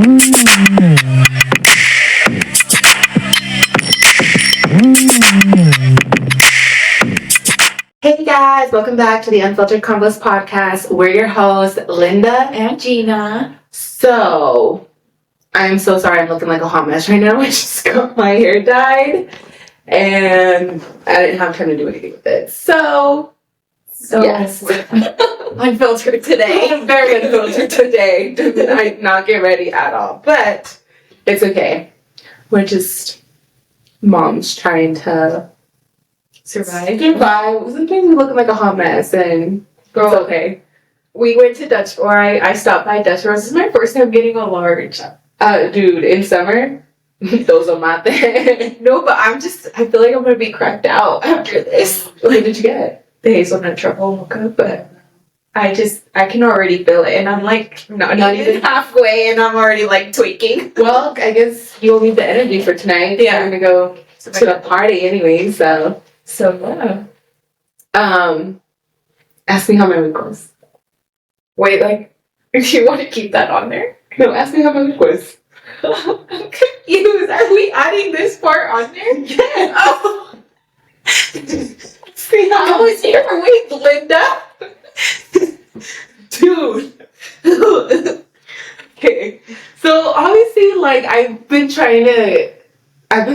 Hey guys, welcome back to the Unfiltered Convos podcast. We're your hosts, Linda and Gina. So, I'm so sorry I'm looking like a hot mess right now. I just got my hair dyed and I didn't have time to do anything with it. So yes. Unfiltered today. I'm very unfiltered today. I did not get ready at all. But it's okay. We're just moms trying to survive. Sometimes we're looking like a hot mess and it's okay. We went to Dutch, or I stopped by Dutch Bros. This is my first time getting a large. Dude, in summer, those are my thing. No, but I feel like I'm gonna be cracked out after this. What did you get? The hazelnut truffle mocha, but I can already feel it, and I'm like not even halfway, and I'm already like tweaking. Well, I guess you'll need the energy for tonight. Yeah. You're gonna go to the party anyway, so yeah. Ask me how my week was. Wait, like, if you want to keep that on there? No, ask me how my week was. I'm confused. Are we adding this part on there? Yeah. Oh. See How was your week, Linda? Dude. Okay. So obviously, like, I've been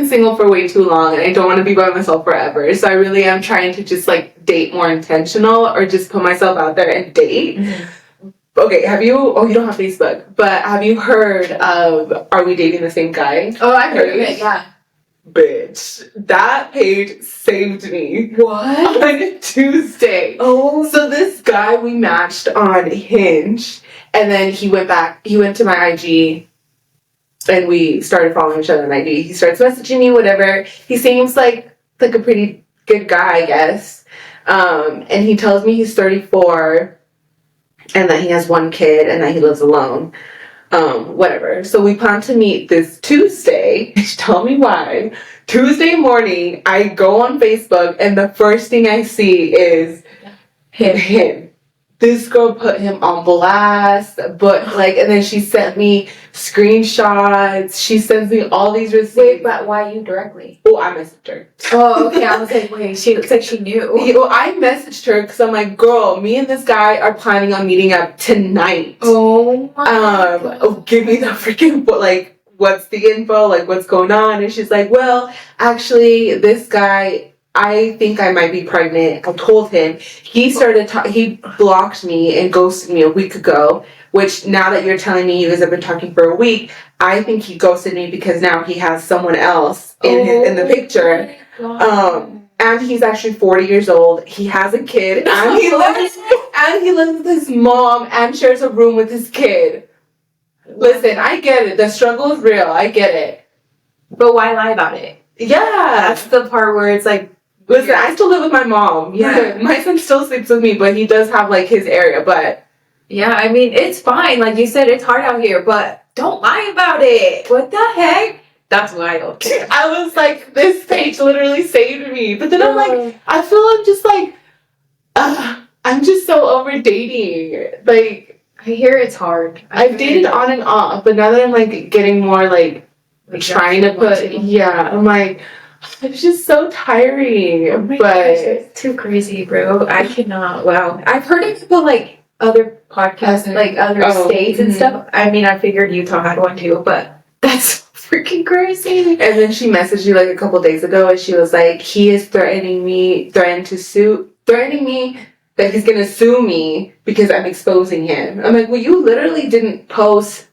single for way too long and I don't want to be by myself forever. So I really am trying to just like date more intentional or just put myself out there and date. Mm-hmm. Okay, you don't have Facebook, but have you heard of Are We Dating the Same Guy? Oh, I've heard of it, yeah. Bitch, that page saved me. What? On Tuesday. Oh. So this guy, we matched on Hinge, and then he went to my IG, and we started following each other on IG. He starts messaging me, whatever. He seems like a pretty good guy, I guess. And he tells me he's 34, and that he has one kid, and that he lives alone. Whatever. So we plan to meet this Tuesday. Tell me why. Tuesday morning, I go on Facebook, and the first thing I see is him. This girl put him on blast, but and then she sent me screenshots. She sends me all these receipts. Wait, but why you directly? Oh, I messaged her. Oh, okay. I was like, wait, she looks like she knew. Well, I messaged her because I'm like, girl, me and this guy are planning on meeting up tonight. Oh my God. Give me the freaking what's the info? Like, what's going on? And she's like, well, actually, this guy, I think I might be pregnant. I told him. He blocked me and ghosted me a week ago, which now that you're telling me you guys have been talking for a week, I think he ghosted me because now he has someone else in the picture. And he's actually 40 years old. He has a kid, and he lives with his mom and shares a room with his kid. Listen, I get it. The struggle is real. I get it. But why lie about it? Yeah. That's the part where it's like, listen, I still live with my mom. Yeah. My son still sleeps with me, but he does have his area, but yeah, I mean, it's fine. Like you said, it's hard out here, but don't lie about it. What the heck? That's wild. I was like, this page literally saved me. But then I'm like, I feel I'm just I'm just so over dating. Like, I hear it's hard. I've dated on and off, but now that I'm getting more trying to put, I'm like, it's just so tiring. Oh my but gosh, it's too crazy, bro. I cannot. Wow. I've heard of people other podcasts, other states and stuff. I mean, I figured Utah had one too, but that's freaking crazy. And then she messaged me a couple days ago, and she was like, he is threatening me that he's gonna sue me because I'm exposing him. I'm like, well, you literally didn't post,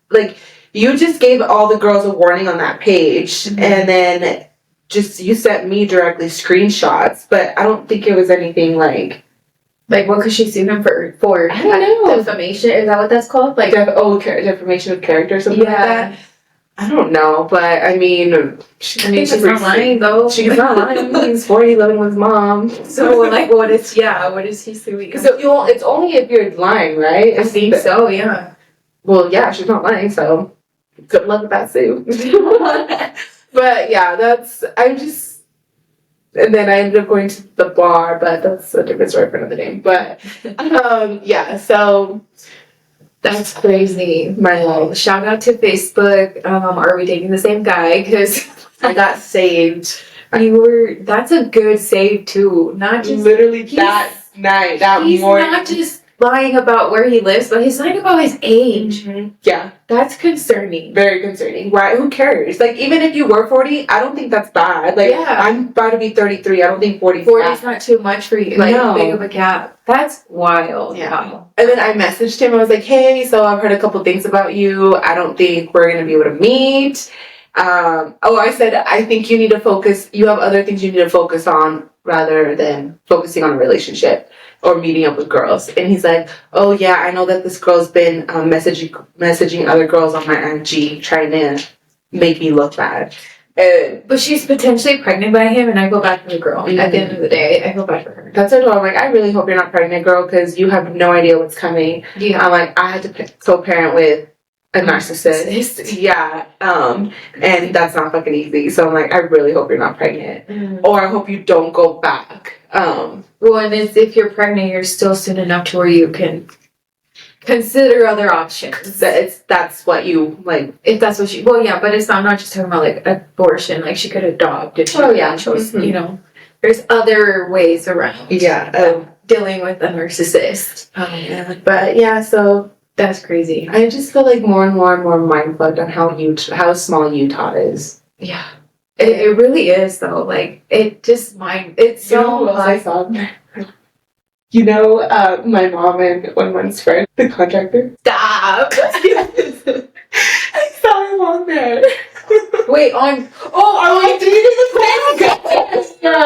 you just gave all the girls a warning on that page, mm-hmm. and then you sent me directly screenshots, but I don't think it was anything what could she sue him for? I don't know. Defamation? Is that what that's called? Defamation of character or something like that? I don't know, but I mean, she's not lying though. She's not lying. He's 40, living with his mom. So what is he suing? So it's only if you're lying, right? I think so, yeah. Well, yeah, she's not lying, so good luck with that suit. But yeah, and then I ended up going to the bar, but that's a different story for another day. But yeah, so That's crazy. My life. Shout out to Facebook. Are we dating the same guy? Because I got saved. That's a good save too. Not just literally that night, that he's morning. not just lying about where he lives, but he's lying about his age. Mm-hmm. Yeah. That's concerning. Very concerning. Why? Who cares? Like, even if you were 40, I don't think that's bad. Like, yeah. I'm about to be 33. I don't think 40 is 40 is not too much for you. Like, big of a gap. That's wild. Yeah. Wow. And then I messaged him. I was like, hey, so I've heard a couple things about you. I don't think we're going to be able to meet. I said, I think you need to focus. You have other things you need to focus on rather than focusing on a relationship or meeting up with girls. And he's like, oh yeah, I know that this girl's been messaging other girls on my IG trying to make me look bad. But she's potentially pregnant by him, and I go back to the girl. At the end of the day, I feel bad for her. That's what I'm like, I really hope you're not pregnant, girl, because you have no idea what's coming. Yeah. I'm like, I had to co-parent with a narcissist. Yeah. And that's not fucking easy. So I'm like, I really hope you're not pregnant. Or I hope you don't go back. Well, and if you're pregnant, you're still soon enough to where you can consider other options. That's what you like. If that's what she. Well, yeah, but I'm not just talking about like abortion. Like she could adopt if she chose. Mm-hmm. You know, there's other ways around. Yeah. Dealing with a narcissist. Oh yeah. But yeah, so that's crazy. I just feel like more and more mind fucked on how small Utah is. Yeah. It really is though. Like it just it's so I saw. You know, my mom and one's friend, the contractor. Stop. I saw him on there. Wait, on. Oh, are we dating the same guy?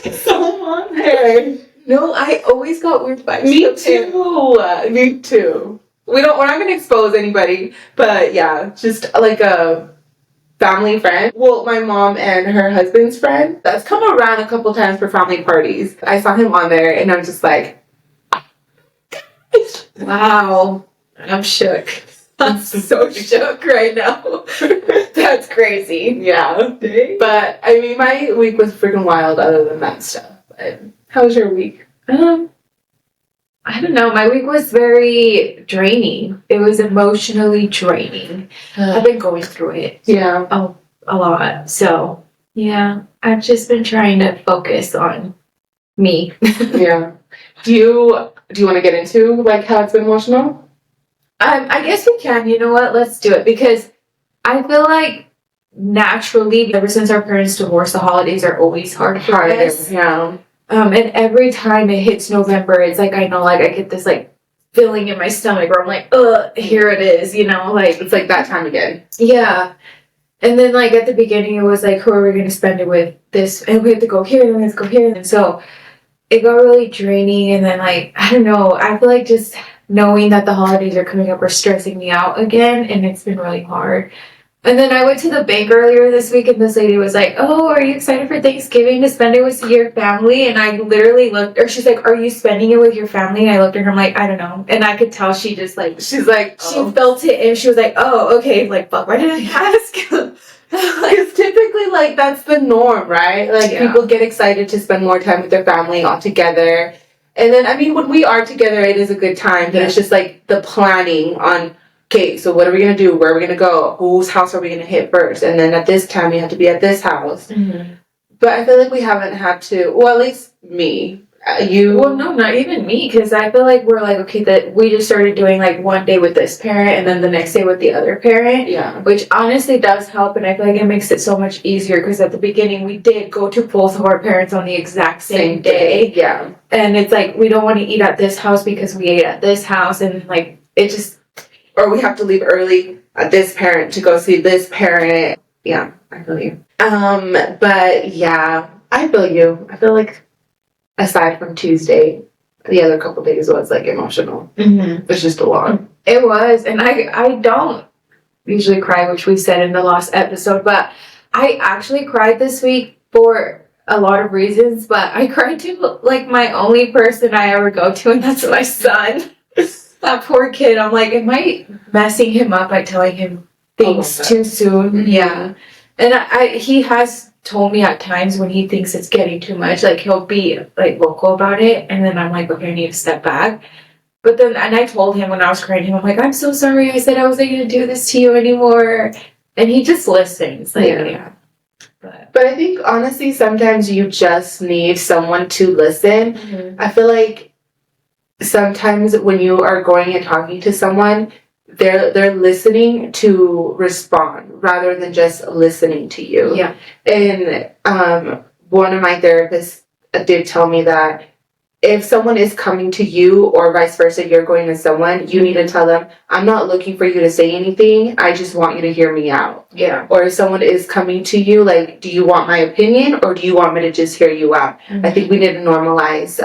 I saw him on there. No, I always got weird vibes. Me too. Me too. We're not gonna expose anybody, but yeah, just like a family friend. Well, my mom and her husband's friend that's come around a couple times for family parties. I saw him on there and I'm just like, wow, I'm shook. I'm so shook right now. That's crazy. Yeah. But I mean, my week was freaking wild other than that stuff. But how was your week? I don't know. My week was very draining. It was emotionally draining. I've been going through it. Yeah. A lot. So, yeah. I've just been trying to focus on me. Yeah. Do you want to get into like how it's been emotional? I guess we can. You know what? Let's do it because I feel like naturally, ever since our parents divorced, the holidays are always hard for us. Yeah. And every time it hits November, it's like I know, like I get this like feeling in my stomach where I'm like, here it is, you know, like it's like that time again. Yeah. And then like at the beginning, it was like, who are we going to spend it with? This, and we have to go here, and we have to go here, and so it got really draining. And then like I don't know, I feel like just knowing that the holidays are coming up are stressing me out again, and it's been really hard. And then I went to the bank earlier this week, and this lady was like, oh, are you excited for Thanksgiving to spend it with your family? And I literally looked, or she's like, are you spending it with your family? And I looked at her, I'm like, I don't know. And I could tell she just like, she's like, she felt it, and she was like, oh, okay. Like, fuck, why did I ask? Because typically, like, that's the norm, right? Like, people get excited to spend more time with their family all together. And then, I mean, when we are together, it is a good time, but it's just like the planning on, okay, so what are we going to do? Where are we going to go? Whose house are we going to hit first? And then at this time, we have to be at this house. Mm-hmm. But I feel like we haven't had to, well, at least me. Well, no, not even me, because I feel like we're like, okay, that we just started doing like one day with this parent and then the next day with the other parent. Yeah. Which honestly does help, and I feel like it makes it so much easier because at the beginning we did go to both of our parents on the exact same day. Yeah. And it's like, we don't want to eat at this house because we ate at this house, and like, it just... Or we have to leave early at this parent to go see this parent. Yeah, I feel you. But yeah, I feel you. I feel like aside from Tuesday, the other couple days was like emotional. Mm-hmm. It's just a lot. It was, and I don't usually cry, which we said in the last episode, but I actually cried this week for a lot of reasons, but I cried to like my only person I ever go to, and that's my son. That poor kid. I'm like, am I messing him up by telling him things too soon? Mm-hmm. Yeah. And he has told me at times when he thinks it's getting too much, like he'll be like vocal about it, and then I'm like, okay, I need to step back. But then, and I told him when I was crying to him, I'm like, I'm so sorry. I said I wasn't going to do this to you anymore. And he just listens. Like, yeah. But I think, honestly, sometimes you just need someone to listen. Mm-hmm. I feel like sometimes when you are going and talking to someone, they're listening to respond rather than just listening to you. Yeah. And one of my therapists did tell me that if someone is coming to you or vice versa, you're going to someone, you need to tell them, I'm not looking for you to say anything. I just want you to hear me out. Yeah. Or if someone is coming to you, like, do you want my opinion or do you want me to just hear you out? Mm-hmm. I think we need to normalize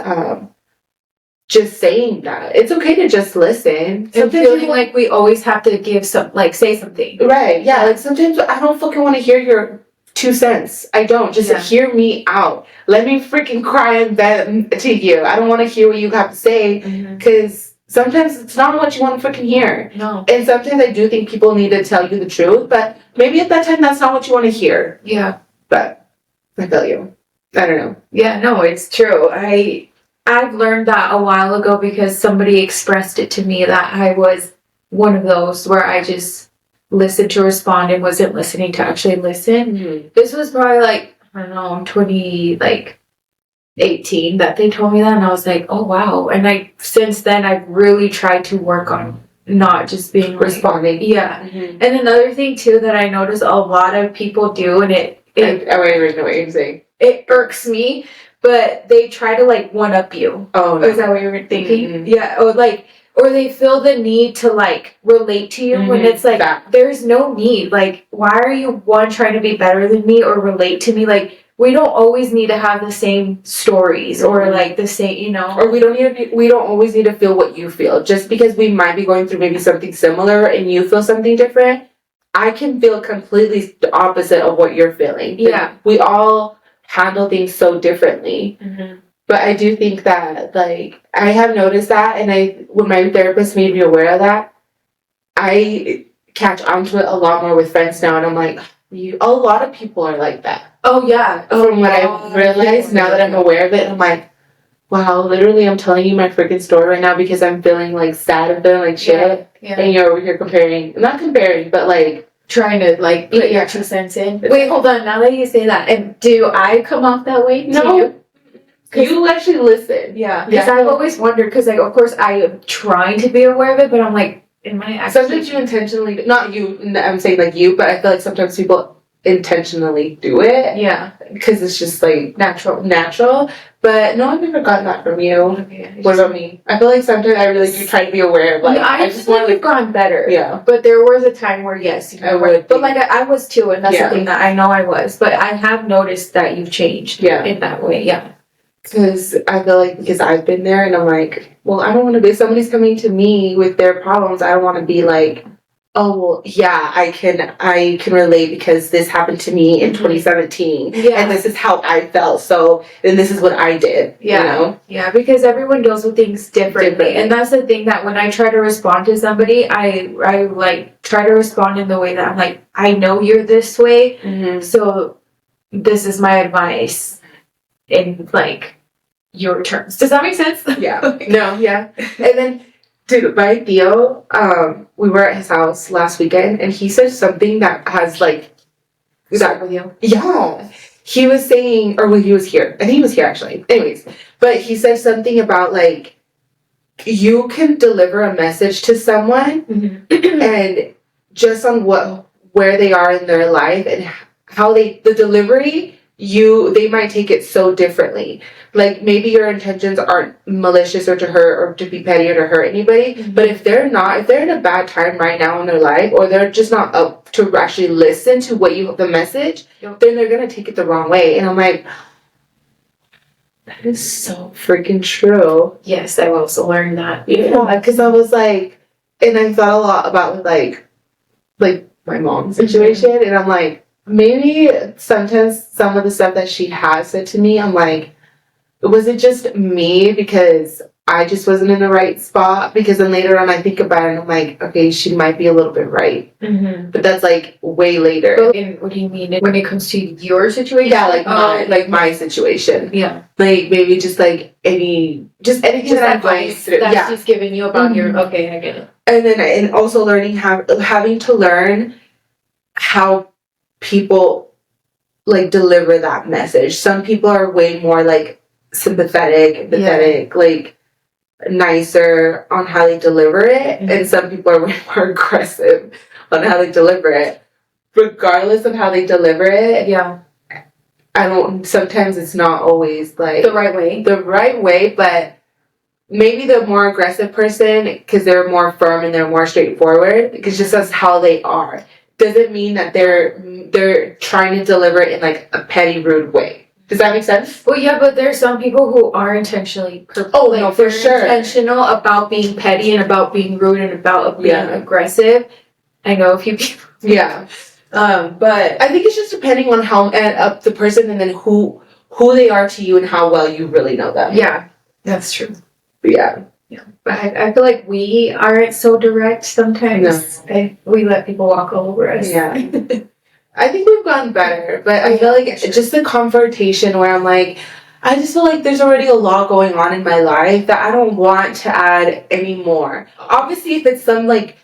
just saying that. It's okay to just listen. And feeling like we always have to give say something. Right, yeah. Like sometimes I don't fucking want to hear your 2 cents. I don't. Just hear me out. Let me freaking cry and vent to you. I don't want to hear what you have to say because sometimes it's not what you want to freaking hear. No. And sometimes I do think people need to tell you the truth, but maybe at that time that's not what you want to hear. Yeah. But I feel you. I don't know. Yeah, no, it's true. I've learned that a while ago because somebody expressed it to me that I was one of those where I just listened to respond and wasn't listening to actually listen. Mm-hmm. This was probably like, I don't know, 2018 that they told me that, and I was like, oh wow. And since then I've really tried to work on not just being responding. Yeah. Mm-hmm. And another thing too that I notice a lot of people do, and I know what you're saying. It irks me, but they try to like one up you. Oh, no. Is that what you were thinking? Yeah. Or they feel the need to like relate to you when it's like there's no need. Like, why are you trying to be better than me or relate to me? Like, we don't always need to have the same stories or like the same, Or we don't always need to feel what you feel. Just because we might be going through maybe something similar and you feel something different, I can feel completely the opposite of what you're feeling. Yeah. We all handle things so differently. Mm-hmm. But I do think that, like, I have noticed that, and when my therapist made me aware of that, I catch onto it a lot more with friends now, and I'm like, a lot of people are like that. Oh, yeah. From what I've realized, now that I'm aware of it, I'm like, wow, literally, I'm telling you my freaking story right now because I'm feeling, like, sad and feeling like shit, and you're over here not comparing, but, like, trying to, like, put your 2 cents in. Wait, hold on, now that you say that, and do I come off that way to you? You actually listen. Yeah. Because I've always wondered, because, like, of course, I am trying to be aware of it, but I'm like, am I actually... Sometimes you intentionally... Not you, I'm saying, like, you, but I feel like sometimes people intentionally do it. Yeah. Because it's just, like, natural. But no, I've never gotten that from you. Okay. What about me? I feel like sometimes I really do try to be aware of, like... I just want to have gotten better. Yeah. But there was a time where, yes, I would. But, like, I was, too, and that's the thing that I know I was. But I have noticed that you've changed in that way, yeah. Because I feel like, because I've been there and I'm like, well, I don't want to be, if somebody's coming to me with their problems, I don't want to be like, oh, well, yeah, I can relate because this happened to me in 2017. Yeah. And this is how I felt. So, and this is what I did. Yeah. You know? Yeah, because everyone deals with things differently. And that's the thing that when I try to respond to somebody, I like try to respond in the way that I'm like, I know you're this way. So this is my advice in like your terms. Does that make sense? Yeah. No, yeah. And then, dude, my Theo, we were at his house last weekend, and he said something that has like... That with you? Yeah. He was saying, or when he was here. I think he was here actually. Anyways, but he said something about like, you can deliver a message to someone, and just on where they are in their life and how the delivery, they might take it so differently. Like, maybe your intentions aren't malicious or to hurt or to be petty or to hurt anybody, but if they're in a bad time right now in their life, or they're just not up to actually listen to the message, then they're gonna take it the wrong way. And I'm like, that is so freaking true. Yes, I also learned that. Yeah, because I was like, and I thought a lot about like my mom's situation, and I'm like, maybe sometimes some of the stuff that she has said to me, I'm like, was it just me because I just wasn't in the right spot, because then later on I think about it and I'm like, okay, she might be a little bit right. Mm-hmm. But that's like way later. What do you mean when it comes to your situation? Yeah, like my situation. Yeah. Like maybe just like anything that I'm going through. That she's giving you about your, okay, I get it. And then, and also having to learn how people like deliver that message. Some people are way more like sympathetic, empathetic, like nicer on how they deliver it, and some people are way more aggressive on how they deliver it. Regardless of how they deliver it, sometimes it's not always like the right way, but maybe the more aggressive person, because they're more firm and they're more straightforward, because just that's how they are, doesn't mean that they're trying to deliver it in like a petty, rude way. Does that make sense? Well, yeah, but there's some people who are intentionally for sure, intentional about being petty and about being rude and about being aggressive. I know a few people. Yeah. But I think it's just depending on how the person, and then who they are to you and how well you really know them. Yeah, that's true. But yeah. But I feel like we aren't so direct sometimes. No. We let people walk all over us. Yeah. I think we've gotten better, but I feel like just the confrontation where I'm like, I just feel like there's already a lot going on in my life that I don't want to add anymore. Obviously, if it's some like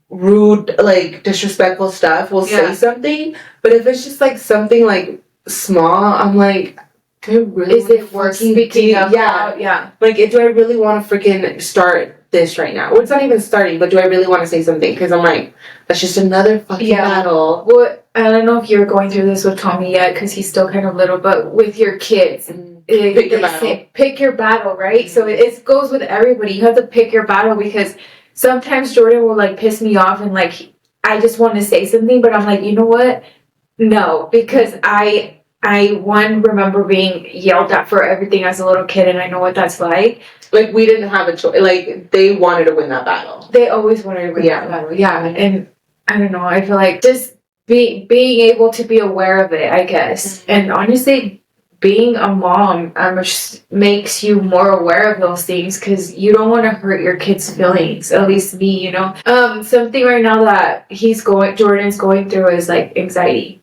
rude, like disrespectful stuff, we'll say something. But if it's just like something like small, I'm like, do I really is it worth speaking about? Yeah. Like, do I really want to freaking start this right now? Well, it's not even starting, but do I really want to say something? Because I'm like, that's just another fucking battle. Well, I don't know if you're going through this with Tommy yet, because he's still kind of little, but with your kids, pick your battle, right? So it goes with everybody. You have to pick your battle, because sometimes Jordan will like piss me off and like I just want to say something, but I'm like, you know what? No, because I remember being yelled at for everything as a little kid, and I know what that's like. Like, we didn't have a choice. Like, they wanted to win that battle. They always wanted to win that battle. Yeah, and I don't know. I feel like just being able to be aware of it, I guess. And honestly, being a mom just makes you more aware of those things, because you don't want to hurt your kids' feelings. At least me, you know. Something right now that Jordan's going through is like anxiety.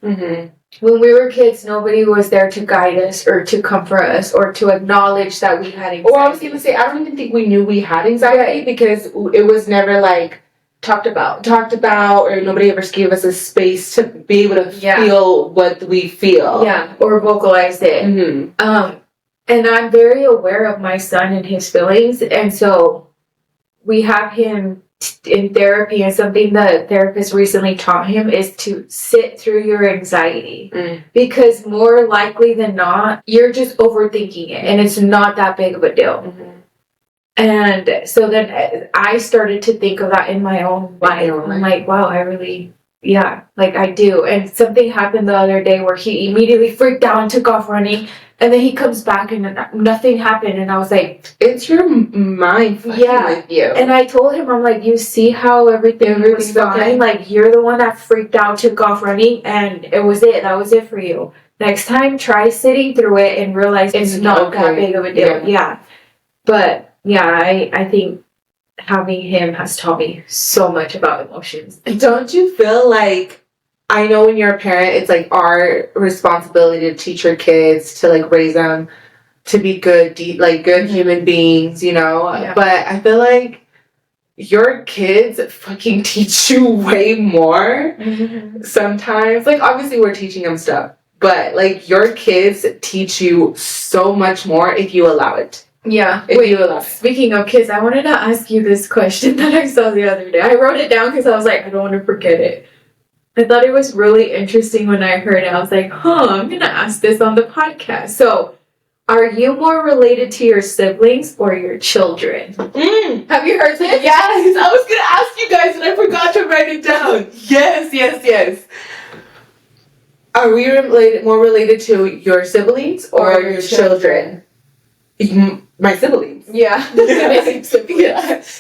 When we were kids, nobody was there to guide us or to comfort us or to acknowledge that we had anxiety. Or I was going to say, I don't even think we knew we had anxiety, because it was never like talked about, or nobody ever gave us a space to be able to feel what we feel. Yeah, or vocalize it. And I'm very aware of my son and his feelings, and so we have him in therapy, and something the therapist recently taught him is to sit through your anxiety, because more likely than not, you're just overthinking it, and it's not that big of a deal. And so then I started to think of that in my own life. I'm like, wow, I really, like I do. And something happened the other day where he immediately freaked out and took off running. And then he comes back and nothing happened. And I was like, it's your mind fucking with you. And I told him, I'm like, you see how everything was fine? Like, you're the one that freaked out, took off running, and it was it. That was it for you. Next time, try sitting through it and realize it's not that big of a deal. But I think having him has taught me so much about emotions. Don't you feel like, I know when you're a parent, it's like our responsibility to teach your kids, to like raise them to be good, good human beings, you know? But I feel like your kids fucking teach you way more sometimes. Like, obviously we're teaching them stuff, but like your kids teach you so much more if you allow it. Yeah. Speaking of kids, I wanted to ask you this question that I saw the other day. I wrote it down because I was like, I don't want to forget it. I thought it was really interesting when I heard it. I was like, I'm going to ask this on the podcast. So, are you more related to your siblings or your children? Have you heard this? Yes. I was going to ask you guys and I forgot to write it down. Yes. Are we more related to your siblings or your children? My siblings. Yeah. Because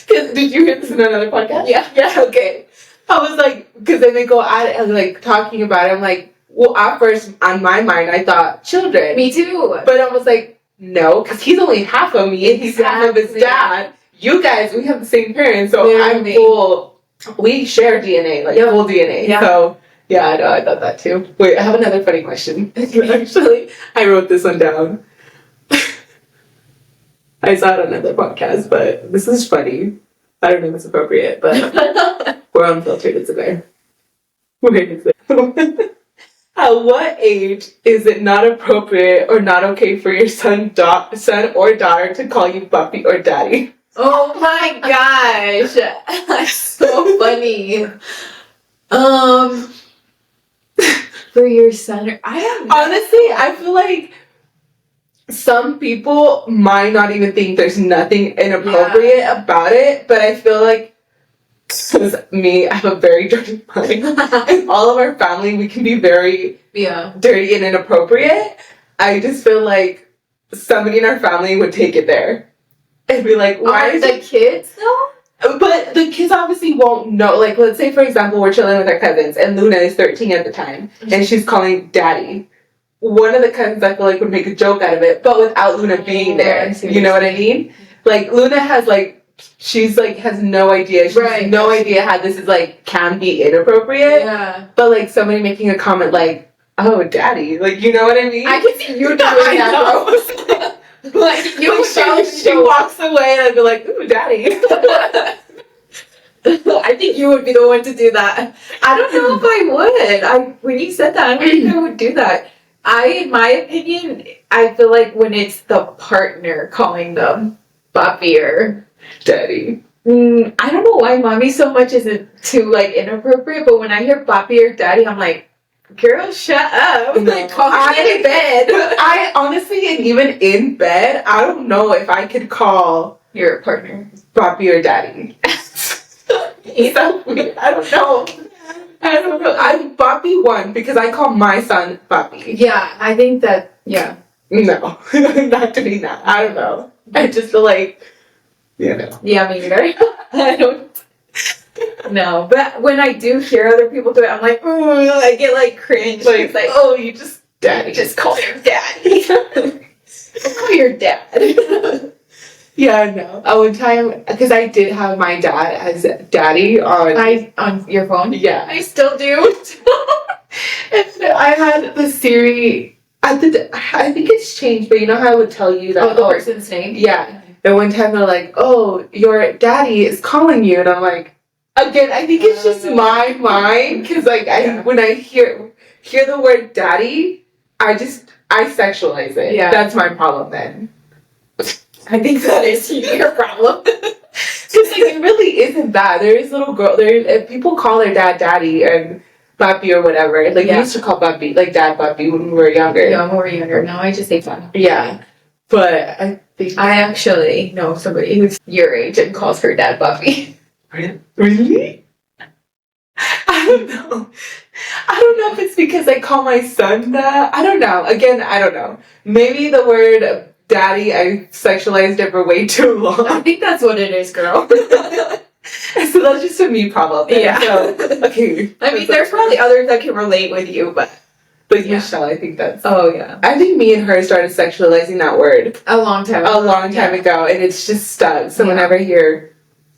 did you hear this in another podcast? Yeah. Okay. I was like, because then they go at it and like talking about it. I'm like, well, at first on my mind I thought children. Me too. But I was like, no, because he's only half of me and he's half of his dad. You guys, we have the same parents, so I'm full. We share DNA, like full DNA. Yeah. So yeah, I know. I thought that too. Wait, I have another funny question. Actually, I wrote this one down. I saw it on another podcast, but this is funny. I don't know if it's appropriate, but we're unfiltered. It's okay. Wait a second. At what age is it not appropriate or not okay for your son or daughter to call you puppy or daddy? Oh my gosh, that's so funny. For your son, I don't know. Honestly, I feel like some people might not even think there's nothing inappropriate about it, but I feel like, because me, I have a very dirty mind, and all of our family, we can be very dirty and inappropriate. I just feel like somebody in our family would take it there and be like, why are the kids though? But the kids obviously won't know. Like, let's say, for example, we're chilling with our cousins, and Luna is 13 at the time, and she's calling daddy. One of the cousins, I feel like, would make a joke out of it, but without Luna being there. You know what I mean? Like, Luna has, like, she's, like, has no idea. She has no idea how this is, like, can be inappropriate. Yeah. But, like, somebody making a comment, like, oh, daddy. Like, you know what I mean? I can see you doing that, bro. Like, you she walks away and I'd be like, ooh, daddy. I think you would be the one to do that. I don't know if I would. When you said that, I don't think I would do that. In my opinion, I feel like when it's the partner calling them papi or daddy. I don't know why mommy so much isn't too, like, inappropriate, but when I hear papi or daddy, I'm like, girl, shut up. No, like, call me in bed. I honestly, and even in bed, I don't know if I could call your partner papi or daddy. He's so weird. I don't know. I'm papi one because I call my son papi. Yeah, I think that, yeah. No, not doing that. I don't know. I just feel like, you know. Yeah, me either. I don't. No, but when I do hear other people do it, I'm like, ooh, I get like cringe. Like, oh, you just daddy. Just call your daddy. Call your dad. Yeah, no. One time, because I did have my dad as daddy on your phone. Yeah, I still do. And I had the Siri. I think it's changed, but you know how I would tell you that the person's name. Yeah. And one time they're like, "Oh, your daddy is calling you," and I'm like, again, I think it's just my mind because like when I hear the word daddy, I sexualize it. Yeah, that's my problem then. I think that is your problem. Because like, it really isn't bad. There is little girl. If people call their dad daddy and papi or whatever. Like we used to call papi, like dad papi when we were younger. Yeah, when we were younger. Now I just say papi. Yeah, but I think I actually know somebody who's your age and calls her dad papi. Really? I don't know. I don't know if it's because I call my son that. I don't know. Again, I don't know. Maybe the word daddy, I sexualized it for way too long. I think that's what it is, girl. So that's just a me problem. Yeah. So, okay. I mean, there's probably others that can relate with you, but Michelle, I think that's... Oh, yeah. I think me and her started sexualizing that word. A long time ago, and it's just stuck. So whenever I hear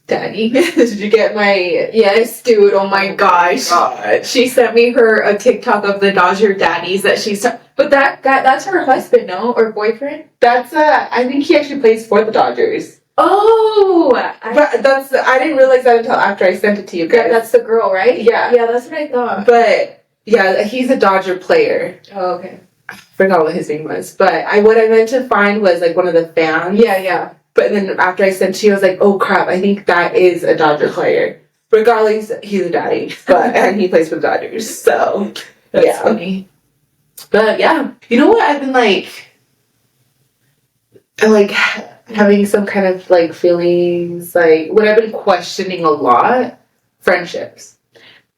daddy, did you get my... Yes, dude, oh my gosh. God. She sent me a TikTok of the Dodger daddies that she's... But that's her husband, no? Or boyfriend? That's, I think he actually plays for the Dodgers. Oh! I didn't realize that until after I sent it to you guys. That's the girl, right? Yeah. Yeah, that's what I thought. But, yeah, he's a Dodger player. Oh, okay. I forgot what his name was. But what I meant to find was, like, one of the fans. Yeah. But then after I sent it to you, I was like, oh, crap, I think that is a Dodger player. Regardless, he's a daddy. And he plays for the Dodgers. So, that's funny. But, yeah. You know what I've been, having some kind of, feelings, what I've been questioning a lot? Friendships.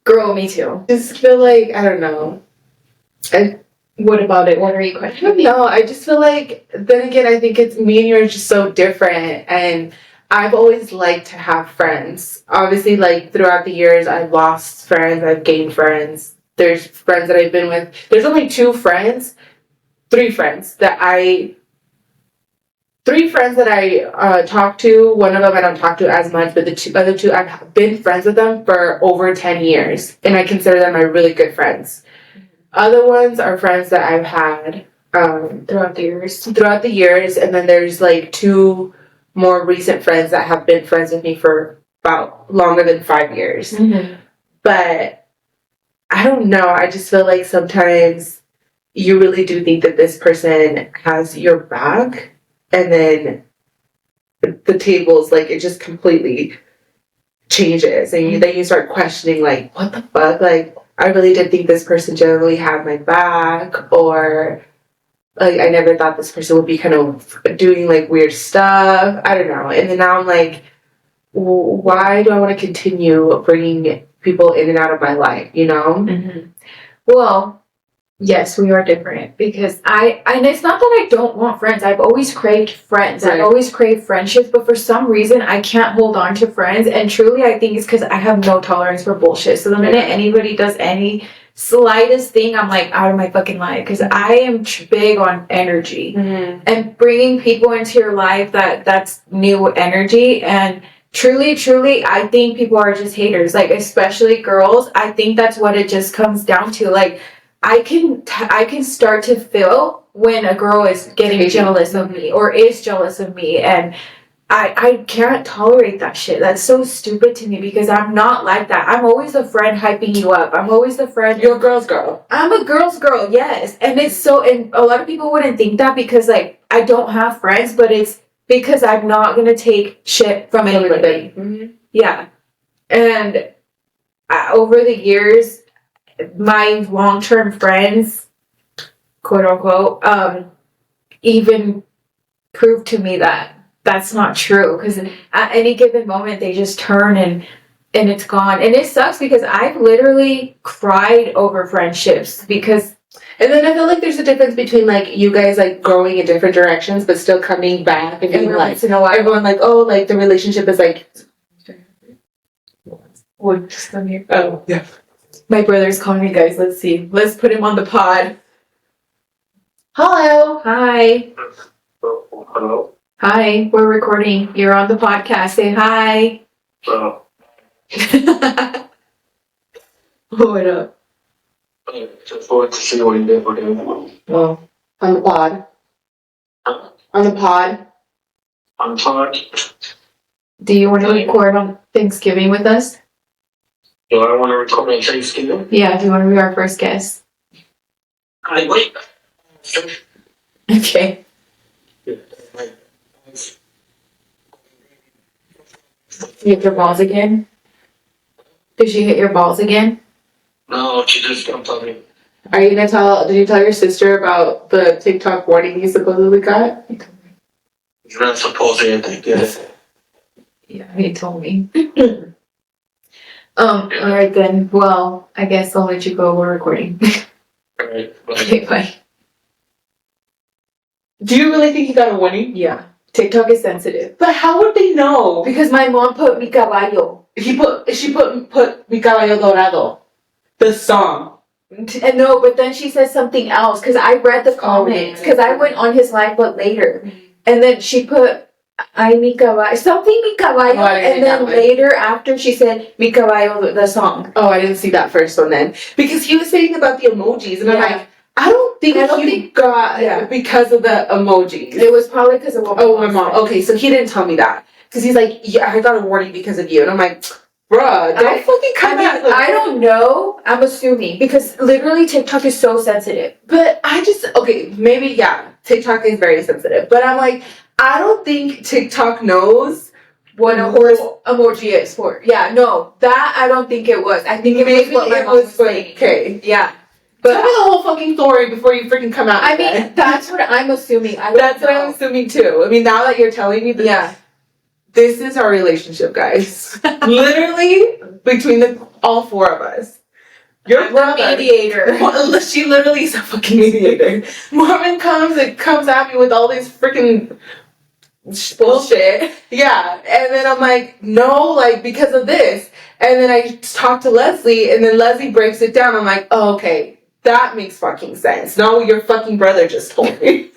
Girl, me too. Just feel like, I don't know. What about it? What are you questioning? No, I just feel like, then again, I think it's me and you are just so different, and I've always liked to have friends. Obviously, throughout the years, I've lost friends, I've gained friends. There's friends that I've been with. There's only 3 friends that I 3 friends that I talk to. One of them I don't talk to as much, but the other two, I've been friends with them for over 10 years, and I consider them my really good friends. Other ones are friends that I've had Throughout the years. throughout the years, and then there's like 2 more recent friends that have been friends with me for about longer than 5 years. Mm-hmm. But I don't know. I just feel like sometimes you really do think that this person has your back, and then the tables, like, it just completely changes, and then you start questioning, like, what the fuck? Like, I really did think this person generally had my back, or like, I never thought this person would be kind of doing like weird stuff. I don't know. And then now I'm like, why do I want to continue bringing people in and out of my life, you know? Mm-hmm. Well, yes, we are different because and it's not that I don't want friends. I've always craved friends. Right. I've always craved friendships, but for some reason I can't hold on to friends. And truly, I think it's because I have no tolerance for bullshit. So the minute anybody does any slightest thing, I'm like out of my fucking life because I am big on energy and bringing people into your life that's new energy. And truly, I think people are just haters, like especially girls. I think that's what it just comes down to. Like, I can start to feel when a girl is getting jealous of me or is jealous of me, and I can't tolerate that shit. That's so stupid to me because I'm not like that. I'm always the friend hyping you up. I'm always the friend. You're a girl's girl. I'm a girl's girl, yes. And it's so, and a lot of people wouldn't think that because like I don't have friends, but it's because I'm not gonna take shit from anybody. Mm-hmm. Yeah. And over the years, my long-term friends, quote unquote, even proved to me that that's not true because at any given moment they just turn and it's gone, and it sucks because I've literally cried over friendships because. And then I feel like there's a difference between like you guys like growing in different directions but still coming back and being like, everyone like, oh, like the relationship is like, Would just come here. oh yeah. My brother's calling me, guys. Let's see. Let's put him on the pod. Hello. Hi. Hello? Hi. We're recording. You're on the podcast. Say hi. What up? Just wanted to see what you did for him. Well, on the pod. Huh? On the pod. I'm tired. Do you want to record on Thanksgiving with us? Do I want to record on Thanksgiving? Yeah, do you want to be our first guest? I wait. Okay. You hit your balls again? Did she hit your balls again? No, she just don't tell me. Are you gonna did you tell your sister about the TikTok warning you supposedly got? You're not supposed to anything, yes. Yeah, he told me. Alright then. Well, I guess I'll let you go. We're recording. Alright, bye. Okay, bye. Do you really think he got a warning? Yeah. TikTok is sensitive. But how would they know? Because my mom put mi caballo. She put Mi Caballo Dorado. The song. And no, but then she said something else because I read the comments because I went on his live but later, and then she put "Ay mi caballo," something "mi caballo," and then later after she said "mi caballo" the song. Oh, I didn't see that first one then because he was saying about the emojis, and I'm like, I don't think he got because of the emojis. It was probably because of what my mom. Okay, so he didn't tell me that because he's like, yeah, I got a warning because of you, and I'm like, bruh, don't fucking come at me. I don't know. I'm assuming because literally TikTok is so sensitive. But maybe TikTok is very sensitive, but I'm like, I don't think TikTok knows what a horse emoji is for. Yeah, no, that I don't think it was. I think it was what my mom was saying. Okay, yeah. But tell me the whole fucking story before you freaking come out. I mean, that's what I'm assuming. That's what I'm assuming too. I mean, now that you're telling me this, this is our relationship, guys. Literally, between all 4 of us. Your brother, mediator. She literally is a fucking mediator. Mormon comes at me with all these freaking bullshit. Yeah, and then I'm like, no, like because of this. And then I talk to Leslie, and then Leslie breaks it down. I'm like, oh, okay. That makes fucking sense. Not what your fucking brother just told me.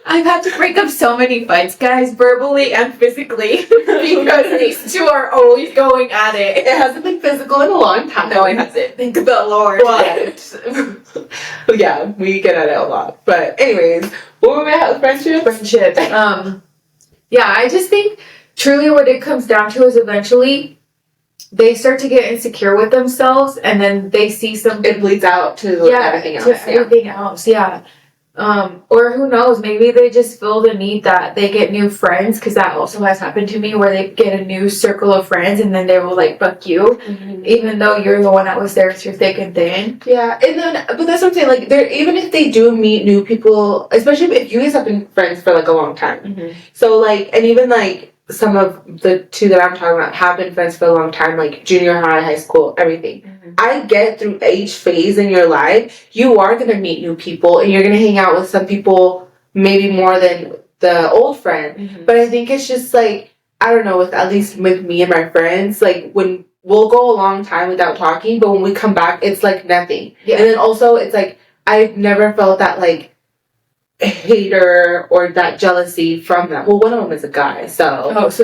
I've had to break up so many fights, guys, verbally and physically, because these two are always going at it. It hasn't been physical in a long time. No, it hasn't. Thank the Lord. But yeah, we get at it a lot. But anyways, what were we at with friendship? Friendship. Yeah, I just think truly what it comes down to is eventually they start to get insecure with themselves, and then they see something. It bleeds out to everything else. To everything else, yeah. Or who knows, maybe they just feel the need that they get new friends, because that also has happened to me, where they get a new circle of friends and then they will like fuck you, even though you're the one that was there through thick and thin. Yeah, and then, but that's what I'm saying, like, even if they do meet new people, especially if you guys have been friends for like a long time, so like, and even like some of the two that I'm talking about have been friends for a long time, like junior high, high school, everything. I get through each phase in your life, you are going to meet new people and you're going to hang out with some people maybe more than the old friend. But I think it's just like, I don't know, at least with me and my friends, like when we'll go a long time without talking, but when we come back, it's like nothing. And then also it's like, I've never felt that like hater or that jealousy from them. Well, one of them is a guy, so that's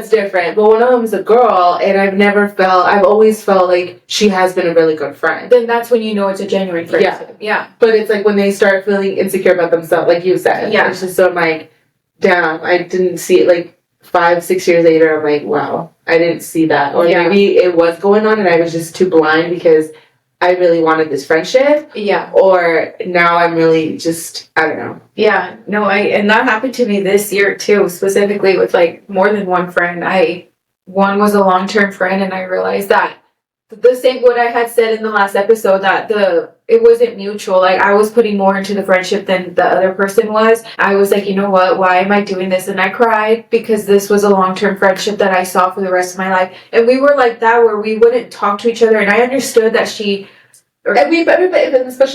different. But one of them is a girl, and I've always felt like she has been a really good friend. Then that's when you know it's a genuine friendship. Yeah. But it's like when they start feeling insecure about themselves, like you said. Yeah. It's just so I'm like, damn, I didn't see it. Like 5-6 years later, I'm like, wow, I didn't see that. Or maybe it was going on and I was just too blind because I really wanted this friendship. Yeah. Or now I'm really just, I don't know. Yeah. No, and that happened to me this year too, specifically with like more than one friend. One was a long-term friend, and I realized that the same what I had said in the last episode, that it wasn't mutual. Like I was putting more into the friendship than the other person was. I was like, you know what? Why am I doing this? And I cried because this was a long-term friendship that I saw for the rest of my life. And we were like that, where we wouldn't talk to each other. And I understood that especially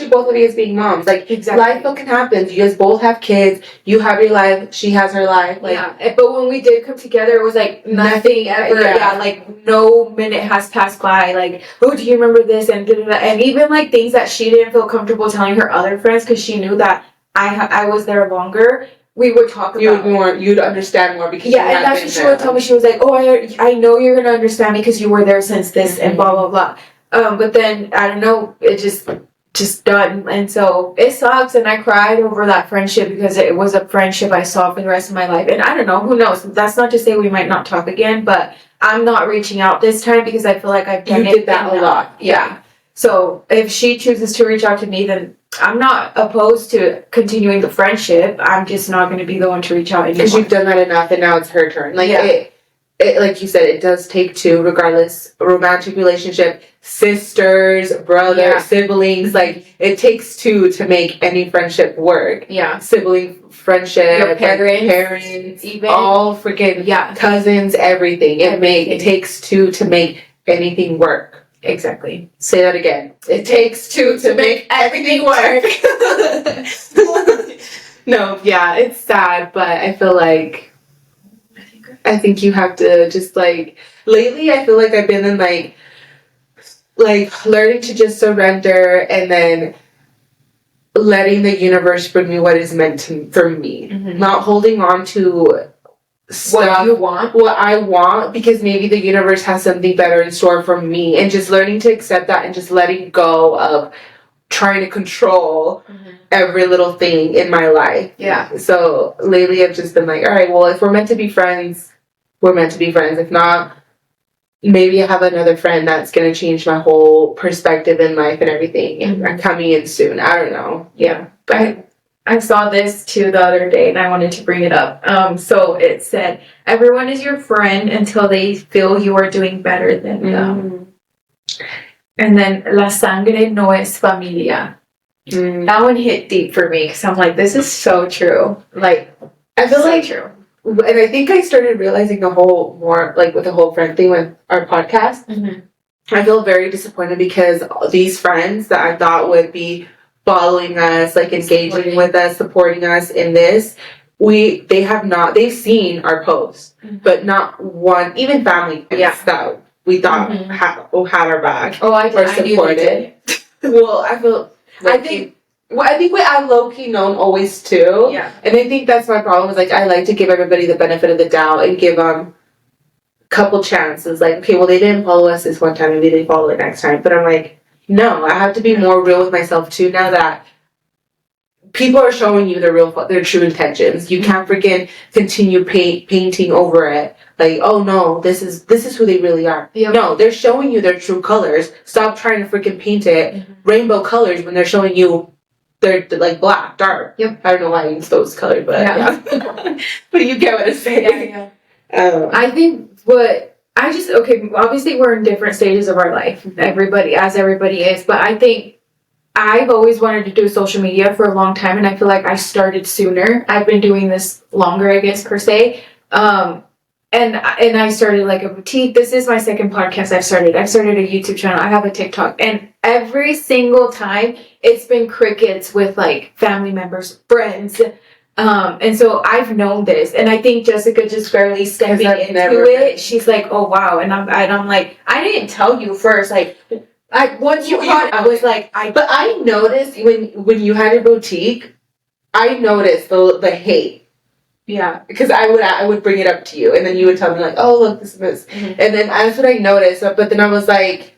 both of you as being moms, like life fucking happens. You guys both have kids. You have your life. She has her life. Like, yeah. But when we did come together, it was like nothing ever. Yeah. Like no minute has passed by. Like, oh, do you remember this? And and even like things that she didn't feel comfortable telling her other friends because she knew that I was there longer. We would talk about you'd understand more because and that's what she would tell me. She was like, oh, I know you're gonna understand because you were there since this and blah blah blah. But then I don't know, it just done, and so it sucks. And I cried over that friendship because it was a friendship I saw for the rest of my life. And I don't know, who knows? That's not to say we might not talk again, but I'm not reaching out this time because I feel like I've done did that a lot. Yeah. So if she chooses to reach out to me, then I'm not opposed to continuing the friendship. I'm just not going to be the one to reach out anymore. Because you've done that enough, and now it's her turn. Like it, like you said, it does take two, regardless. A romantic relationship, sisters, brothers, siblings. Like it takes two to make any friendship work. Yeah, sibling friendship, your parents, even all freaking cousins, everything. It takes two to make anything work. Exactly. Say that again. It takes two to make everything work. No, yeah, it's sad, but I feel like I think you have to just like lately I feel like I've been in like learning to just surrender and then letting the universe bring me what is meant for me. Not holding on to stuff, what I want, because maybe the universe has something better in store for me, and just learning to accept that and just letting go of trying to control every little thing in my life. Yeah. So lately I've just been like, all right, well, if we're meant to be friends, we're meant to be friends. If not, maybe I have another friend that's going to change my whole perspective in life and everything. And coming in soon. I don't know. Yeah. But I saw this too the other day, and I wanted to bring it up. So it said, everyone is your friend until they feel you are doing better than them. And then, la sangre no es familia. That one hit deep for me, because I'm like, this is so true. Like, I feel like true. And I think I started realizing the whole more, like, with the whole friend thing with our podcast. I feel very disappointed because these friends that I thought would be following us, like, engaging with us, supporting us in this, they've seen our posts, but not one, even family that we thought had our back or supported. Well, Like, I think what I low-key known always too. Yeah. And I think that's my problem is like I like to give everybody the benefit of the doubt and give them couple chances. Like, okay, well they didn't follow us this one time, maybe they follow it next time. But I'm like, no, I have to be more real with myself too now that people are showing you their true intentions. You can't freaking continue painting over it. Like, oh no, this is who they really are. Yep. No, they're showing you their true colors. Stop trying to freaking paint it rainbow colors when they're showing you they're like black, dark. Yep. I don't know why I use those colors, but yeah. But you get what I'm saying. Yeah. I think obviously we're in different stages of our life. Everybody is, but I think I've always wanted to do social media for a long time, and I feel like I started sooner. I've been doing this longer, I guess, per se. And I started like a boutique. This is my second podcast I've started. I've started a YouTube channel. I have a TikTok. And every single time it's been crickets with like family members, friends. And so I've known this. And I think Jessica just barely stepping into it. She's like, oh wow. And I'm like, I didn't tell you first. Like, once you caught, I was like, But I noticed when you had your boutique, I noticed the hate. Yeah. Because I would bring it up to you, and then you would tell me like, oh look, this and this. Mm-hmm. And then that's what I noticed. But then I was like,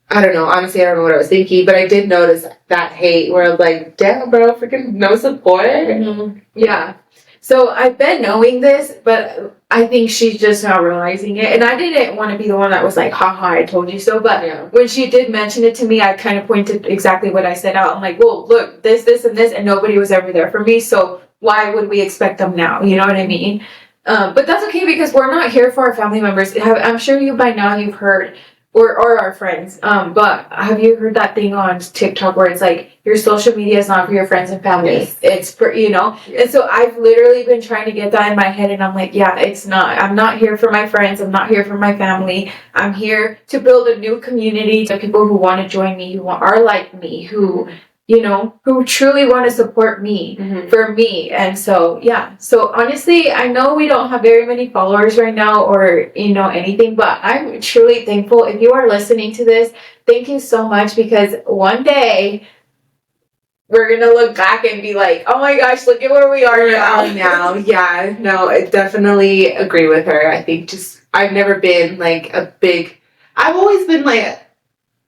I don't know. Honestly, I don't know what I was thinking, but I did notice that hate where I'm like, damn, bro, freaking no support. Mm-hmm. Yeah. So I've been knowing this, but I think she's just not realizing it. And I didn't want to be the one that was like, haha, I told you so. But when she did mention it to me, I kind of pointed exactly what I said out. I'm like, well, look, this, and this, and nobody was ever there for me. So why would we expect them now? You know what I mean? But that's okay because we're not here for our family members. I'm sure you by now you've heard, or our friends. But have you heard that thing on TikTok where it's like, your social media is not for your friends and family. Yes. It's for, Yes. And so I've literally been trying to get that in my head, and I'm like, yeah, it's not. I'm not here for my friends. I'm not here for my family. I'm here to build a new community of people who want to join me, who are like me, who truly want to support me for me. And so, yeah. So honestly, I know we don't have very many followers right now or, anything, but I'm truly thankful. If you are listening to this, thank you so much, because one day we're going to look back and be like, oh my gosh, look at where we are now. Yeah, no, I definitely agree with her. I think I've never been like I've always been like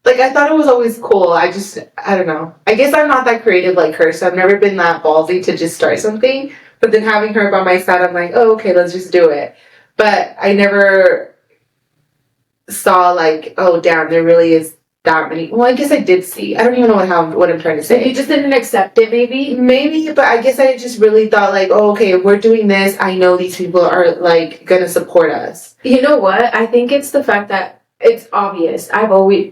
I thought it was always cool. I don't know. I guess I'm not that creative like her, so I've never been that ballsy to just start something. But then having her by my side, I'm like, oh, okay, let's just do it. But I never saw like, oh, damn, there really is that many. Well, I guess I did see. I don't even know what I'm trying to say. You just didn't accept it, maybe? Maybe, but I guess I just really thought like, oh, okay, if we're doing this, I know these people are like going to support us. You know what? I think it's the fact that it's obvious.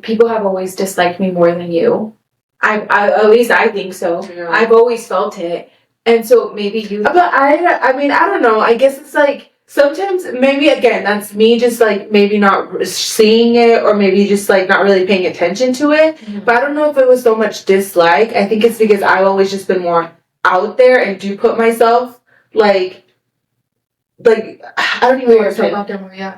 People have always disliked me more than you. At least I think so. Yeah. I've always felt it. And so maybe you... But I mean, I don't know. I guess it's like, sometimes, maybe again, that's me just like maybe not seeing it, or maybe just like not really paying attention to it. Mm-hmm. But I don't know if it was so much dislike. I think it's because I've always just been more out there and do put myself like I don't even know what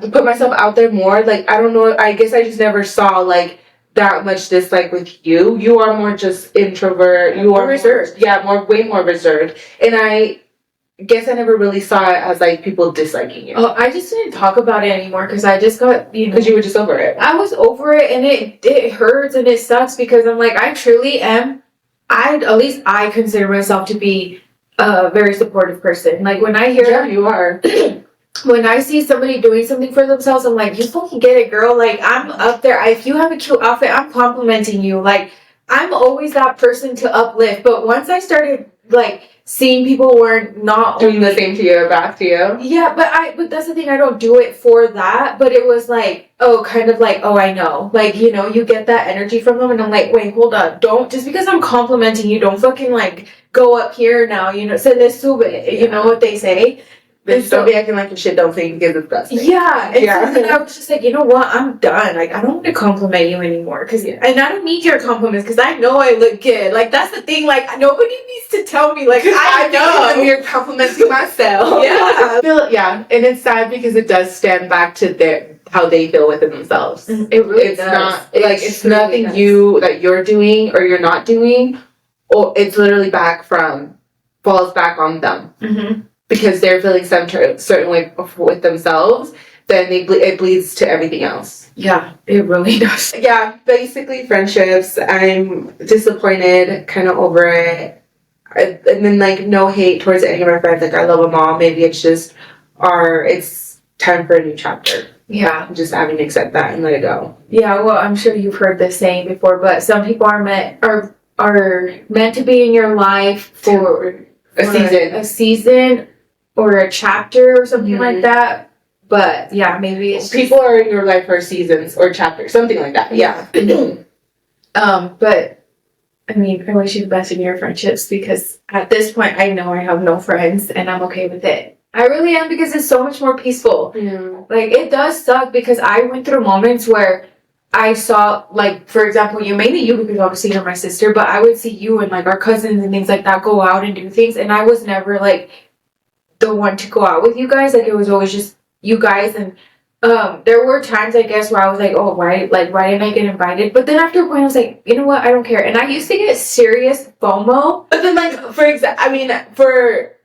to put myself out there more. Like, I don't know. I guess I just never saw like that much dislike with you. You are more just introvert. You are reserved. Way more reserved. And I guess I never really saw it as like people disliking you. Oh, I just didn't talk about it anymore because I just got because you were just over it. I was over it, and it hurts and it sucks because I'm like, I truly am. At least I consider myself to be a very supportive person. Like, when I hear you are. When I see somebody doing something for themselves, I'm like, you fucking get it, girl. Like, I'm up there. If you have a cute outfit, I'm complimenting you. Like, I'm always that person to uplift. But once I started like seeing people were not doing the same to you, back to you. Yeah, but that's the thing. I don't do it for that. But it was like, kind of like, I know. Like, you get that energy from them, and I'm like, wait, hold up. Don't, just because I'm complimenting you, don't fucking like go up here now. Se le sube. You know what they say. Don't be acting like your shit don't think it's disgusting. Yeah. And so I was just like, you know what? I'm done. Like, I don't want to compliment you anymore. And I don't need your compliments because I know I look good. Like, that's the thing. Like, nobody needs to tell me. Like, I know. You're complimenting myself. Yeah. And it's sad because it does stand back to how they feel within themselves. It really does. Not, it's nothing that you're doing or you're not doing. or it's literally falls back on them Mm-hmm. because they're feeling some certain way with themselves. Then it bleeds to everything else. Yeah, it really does. Yeah, basically friendships. I'm disappointed, kind of over it. And then like no hate towards any of my friends. Like I love them all. Maybe it's just it's time for a new chapter. Yeah. I'm just having to accept that and let it go. Yeah, well, I'm sure you've heard this saying before, but some people are meant to be in your life for a season or a chapter or something like that. But yeah, maybe it's people are in your life for seasons or chapters, something like that. Yeah. But I mean, I wish you the best in your friendships because at this point, I know I have no friends and I'm okay with it. I really am because it's so much more peaceful. Yeah. Like, it does suck because I went through moments where I saw, like, for example, mainly you because obviously you're my sister, but I would see you and, like, our cousins and things like that go out and do things, and I was never, like, the one to go out with you guys. Like, it was always just you guys, and there were times, I guess, where I was like, oh, why didn't I get invited? But then after a point, I was like, you know what, I don't care. And I used to get serious FOMO. But then, like, for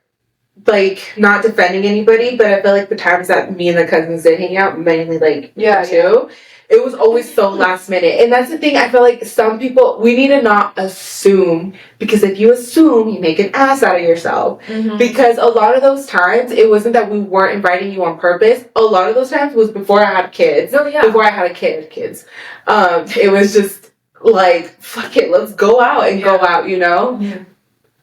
not defending anybody, but I feel like the times that me and the cousins did hang out, mainly, like, too, it was always so last minute. And that's the thing, I feel like some people, we need to not assume, because if you assume, you make an ass out of yourself. Mm-hmm. Because a lot of those times, it wasn't that we weren't inviting you on purpose. A lot of those times was before I had kids. Oh, yeah. Before I had kids. It was just, like, fuck it, let's go out and go out, you know? Yeah.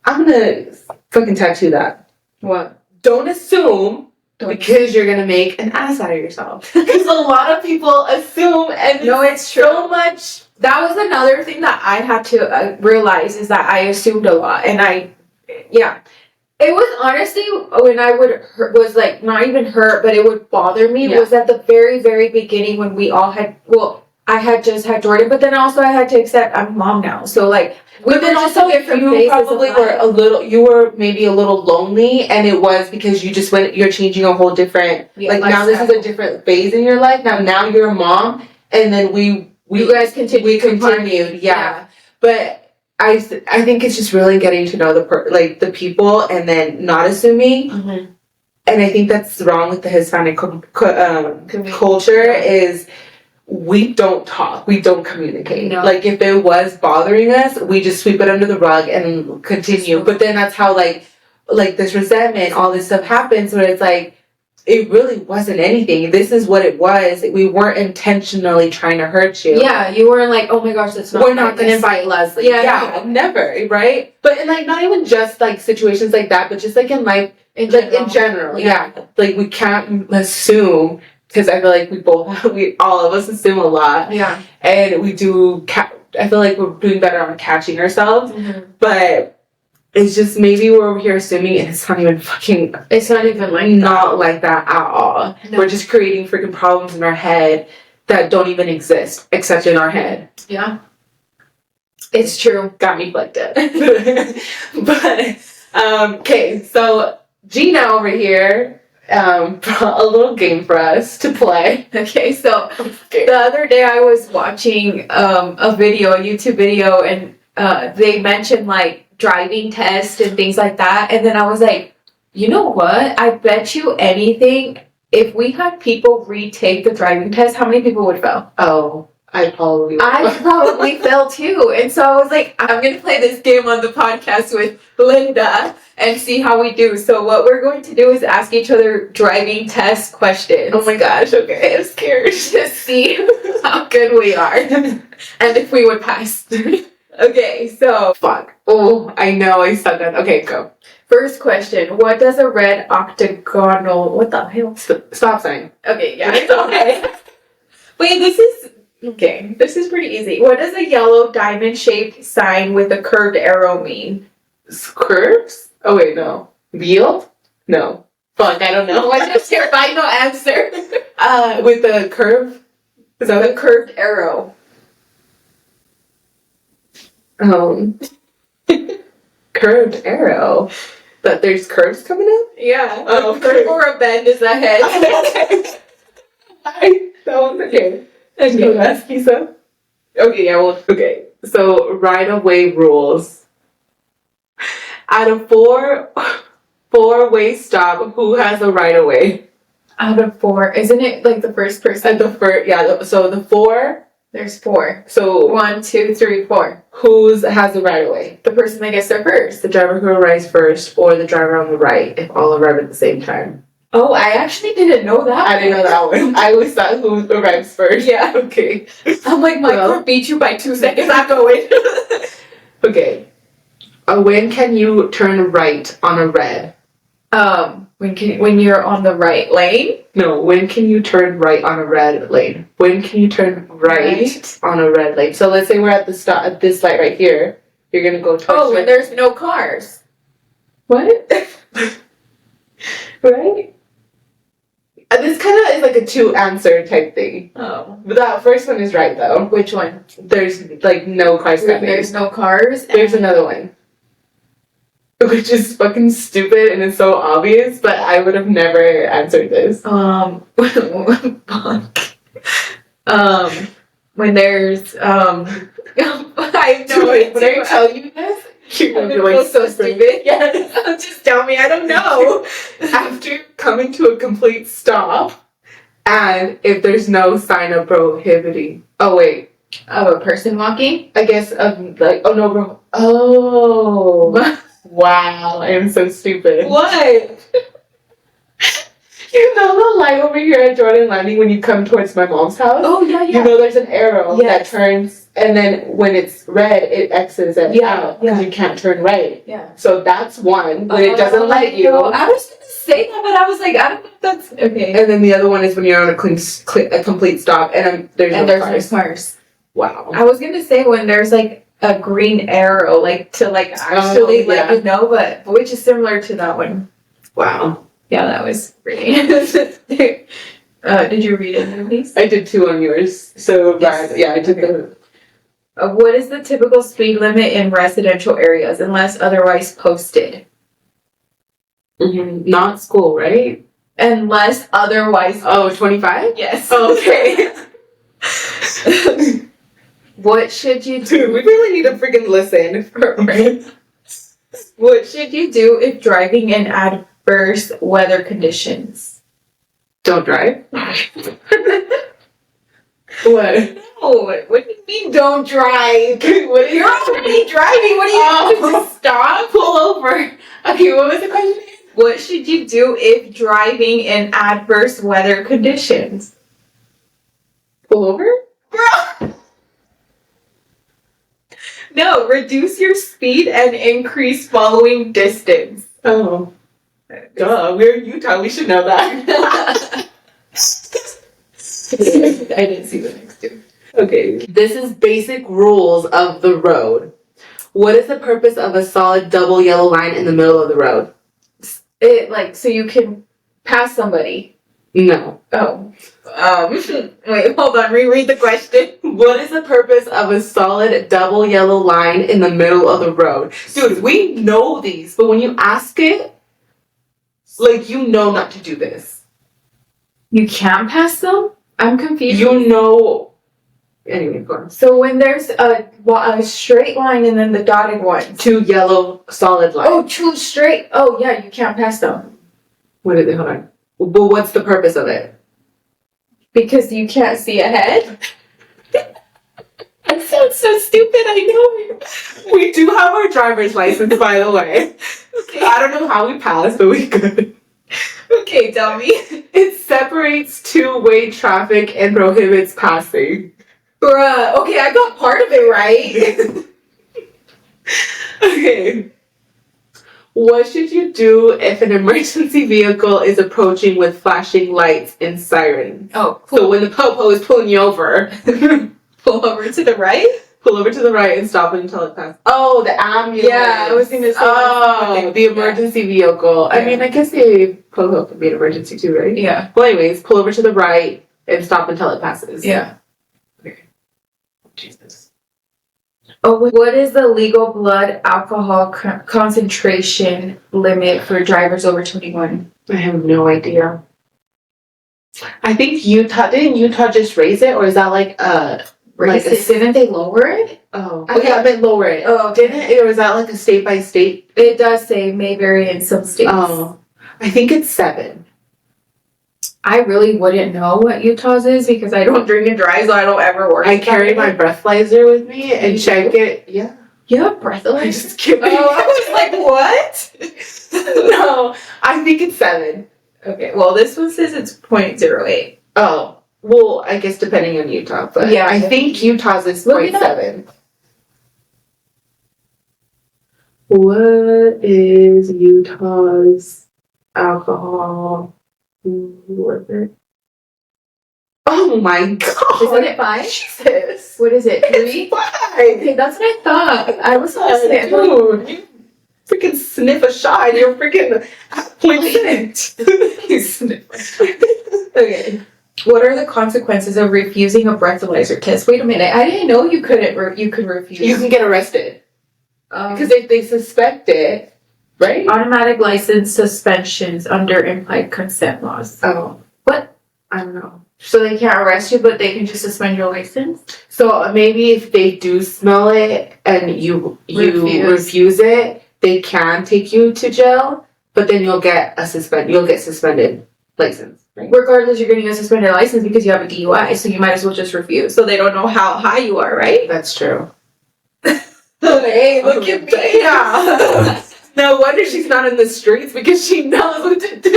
I'm gonna fucking tattoo that. What? Don't assume because you're gonna make an ass out of yourself. Because a lot of people assume, and no, it's true. So much. That was another thing that I had to realize is that I assumed a lot, and it was honestly when I was like not even hurt, but it would bother me. Yeah. Was at the very, very beginning when we all had. Well, I had just had Jordan, but then also I had to accept I'm a mom now, so like. But then also, you probably you were maybe a little lonely, and it was because you're changing a whole different, now this is a different phase in your life. Now you're a mom, and then you guys continued, yeah. But I think it's just really getting to know the people, and then not assuming. Mm-hmm. And I think that's wrong with the Hispanic culture is. We don't talk. We don't communicate. No. Like, if it was bothering us, we just sweep it under the rug and continue. But then that's how, like this resentment, all this stuff happens where it's like, it really wasn't anything. This is what it was. We weren't intentionally trying to hurt you. Yeah, you weren't like, oh my gosh, we're not going to invite Leslie. Yeah, never, right? But, and, like, not even just, like, situations like that, but just, like, in life, in general. Yeah. Like, we can't assume... Because I feel like we all of us assume a lot. Yeah. And we do, I feel like we're doing better on catching ourselves. Mm-hmm. But it's just maybe we're over here assuming and it's not even like that at all. No. We're just creating freaking problems in our head that don't even exist except in our head. Yeah. It's true. Got me fucked up. But, okay, so Gina over here, brought a little game for us to play. Okay, so the other day I was watching a YouTube video, and they mentioned like driving tests and things like that, and then I was like, you know what? I bet you anything, if we had people retake the driving test, how many people would fail? Oh, I probably fell too. And so I was like, I'm going to play this game on the podcast with Linda and see how we do. So what we're going to do is ask each other driving test questions. Oh my gosh, okay. I'm scared to see how good we are and if we would pass. Okay, so. Fuck. Oh, I know I suck at. Okay, go. First question. What does a red octagonal. What the hell? Stop sign. Okay, yeah. Okay. Wait, this is pretty easy. What does a yellow diamond-shaped sign with a curved arrow mean? Curves? Oh, wait, no. Yield? No. Fuck, I don't know. What's your final answer? With the curve? Is that a curved arrow? Curved arrow? But there's curves coming up? Yeah. Oh, curve or a bend is ahead. That one's okay. And you ask Kisa? Okay, yeah, well, okay. So, right-of-way rules. At a four-way stop, who has the right of way? Out of 4, isn't it like the first person? At the first, yeah. So the 4. There's 4. So 1, 2, 3, 4. who's has the right of way? The person that gets there first. The driver who arrives first, or the driver on the right, if all arrive at the same time. Oh, I actually didn't know that. I didn't know that one. I always thought who arrives first. Yeah. Okay. I'm like, my car beat you by 2 seconds. I'm going. Okay. When can you turn right on a red? When you're on the right lane. No, when can you turn right on a red lane? When can you turn right on a red lane? So let's say we're at the stop at this light right here. You're gonna go towards when there's no cars. what? Right? This kind of is like a 2-answer type thing. Oh. But that first one is right though. Which one? There's like no cars When coming. there's no cars. There's another one. Which is fucking stupid and it's so obvious, but I would have never answered this. When there's I have no idea. When I tell you this, you're gonna be I like feel so stupid. Yes. Just tell me I don't know. After coming to a complete stop, and if there's no sign of prohibiting. Oh wait, Of a person walking? I guess like oh no bro. Oh. Wow, I am so stupid. What? You know the light over here at Jordan Landing when you come towards my mom's house? Oh yeah, You know there's an arrow that Yes. turns, and then when it's red, it X's it out because yeah. you can't turn right. Yeah. So that's one when it doesn't let you. I was gonna say that, but I was like, I don't know if that's okay. And then the other one is when you're on a complete stop, and there's no cars. cars. Wow. I was gonna say when there's like a green arrow, like to like actually let yeah. you know, but which is similar to that one. Wow. Yeah, that was pretty. Did you read any of these? I did 2 on yours. So Yes. yeah, I did the. What is the typical speed limit in residential areas unless otherwise posted? Not school, right? Unless otherwise. Oh, 25? Yes. Okay. What should you do? Dude, we really need to freaking listen. What should you do if driving in adverse weather conditions? Don't drive. What? No, what do you mean don't drive? What are You're already driving. What do you do? Just stop? Pull over. Okay, what was the question? What should you do if driving in adverse weather conditions? Pull over? Bro! No, reduce your speed and increase following distance. Oh. Duh, we're in Utah. We should know that. I didn't see the next two. Okay. This is basic rules of the road. What is the purpose of a solid double yellow line in the middle of the road? It like so you can pass somebody. No. Oh. Wait, hold on, reread the question. What is the purpose of a solid double yellow line in the middle of the road? Dude, we know these, but when you ask it, like you know not to do this. You can pass them? I'm confused. You know. Anyway, go on. So when there's a straight line and then the dotted ones. 2 yellow solid lines. Oh, two straight. Oh, yeah, you can't pass them. What is it? Hold on. But what's the purpose of it? Because you can't see ahead. That sounds so stupid, I know. We do have our driver's license, by the way. Okay. I don't know how we passed, but we could. Okay, tell me. It separates two-way traffic and prohibits passing. Bruh, okay, I got part of it right. Okay. What should you do if an emergency vehicle is approaching with flashing lights and sirens? Oh, So when the popo is pulling you over, pull over to the right? pull over to the right and stop it until it passes. Oh, the ambulance. Yeah, I was gonna say Oh, the emergency vehicle. I Yeah. mean, I guess the popo could be an emergency too, right? Yeah. Well, anyways, pull over to the right and stop until it passes. Yeah. Jesus. Oh, what is the legal blood alcohol concentration limit for drivers over 21? I have no idea. I think didn't Utah just raise it, or is that like Didn't they lower it? Oh, okay, I meant lower it. Oh, Didn't it? Or was that like a state by state? It does say may vary in some states. Oh, I think it's 7. I really wouldn't know what Utah's is because I don't drink and drive, so I don't ever worry. I carry my breathalyzer with me and check it. Yeah. You have breathalyzer? I'm just kidding. Oh, I was like, what? No, I think it's 7. Okay, well, this one says it's 0.08. Oh, well, I guess depending on Utah, but Yeah. I think Utah's is Look it up. 0.7. What is Utah's alcohol limit? Oh my god! Isn't it 5? Jesus! What is it? 3? It's 5! Okay, that's what I thought. I was listening. Dude, you freaking sniff a shot and you're freaking at 0.6. You sniff. Okay. What are the consequences of refusing a breathalyzer test? Wait a minute. I didn't know you couldn't. You could refuse. You can get arrested. Because if they suspect it, right? Automatic license suspensions under implied consent laws. Oh. What? I don't know. So they can't arrest you, but they can just suspend your license? So maybe if they do smell it and you refuse it, they can take you to jail, but then you'll get suspended license. Right? Regardless, you're getting a suspended license because you have a DUI, so you might as well just refuse. So they don't know how high you are, right? That's true. Hey, look at me. Yeah. No wonder she's not in the streets because she knows what to do.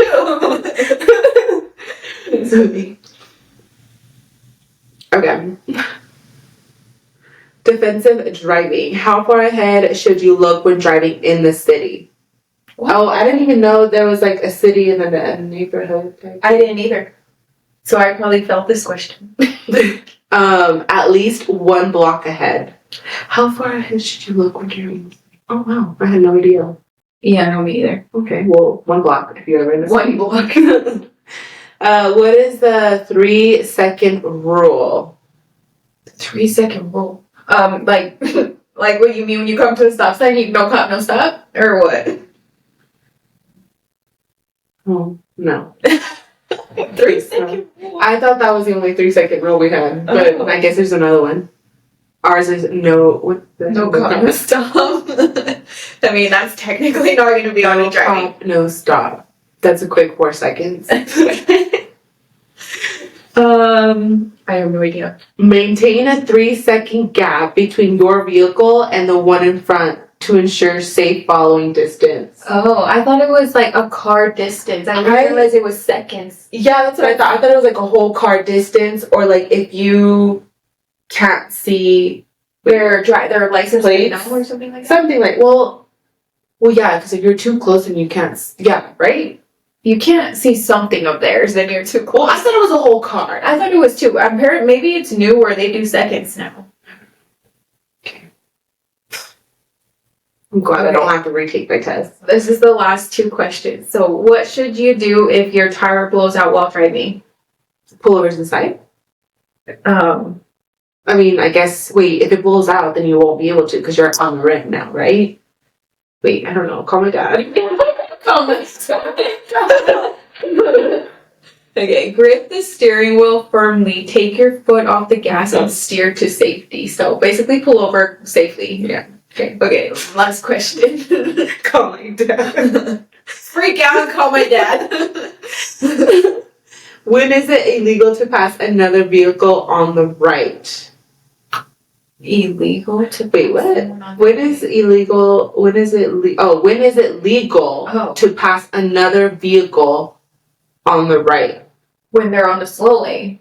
Okay. Defensive driving. How far ahead should you look when driving in the city? What? Oh, I didn't even know there was like a city and then a neighborhood type. I didn't either. So I probably felt this question. At least 1 block ahead. How far ahead should you look when driving? Oh wow, I had no idea. Yeah, no, me either. Okay, well, 1 block if you're ever in the city. 1 block. What is the 3-second rule? 3-second rule. Like what you mean when you come to a stop sign, you no cop, no stop, or what? Oh no. 3-second rule. I thought that was the only 3-second rule we had, but I guess there's another one. Ours is no cop, no stop. I mean, that's technically not going to be on a driving. Stop, no stop. That's a quick 4 seconds. I have no idea. Maintain a 3-second gap between your vehicle and the one in front to ensure safe following distance. Oh, I thought it was like a car distance. I didn't realize it was seconds. Yeah, that's what I thought. I thought it was like a whole car distance, or like if you can't see Their license plate number or something like that. something like well, yeah, because if you're too close and you can't, right? You can't see something of theirs, then you're too close. Well, I thought it was a whole car. I thought it was 2. I'm heard maybe it's new where they do seconds now. I'm glad I don't have to retake my test. This is the last 2 questions. So, what should you do if your tire blows out while driving? Pull over to the side. Um, I mean, I guess, wait, if it blows out, then you won't be able to because you're on the rim now, right? Wait, I don't know. Call my dad. Call my dad. Okay, grip the steering wheel firmly, take your foot off the gas and steer to safety. So basically pull over safely. Yeah. Okay, last question. Call my dad. Freak out and call my dad. When is it illegal to pass another vehicle on the right? Illegal to Wait, what? When is illegal? When is it? When is it legal to pass another vehicle on the right? When they're on the slow lane.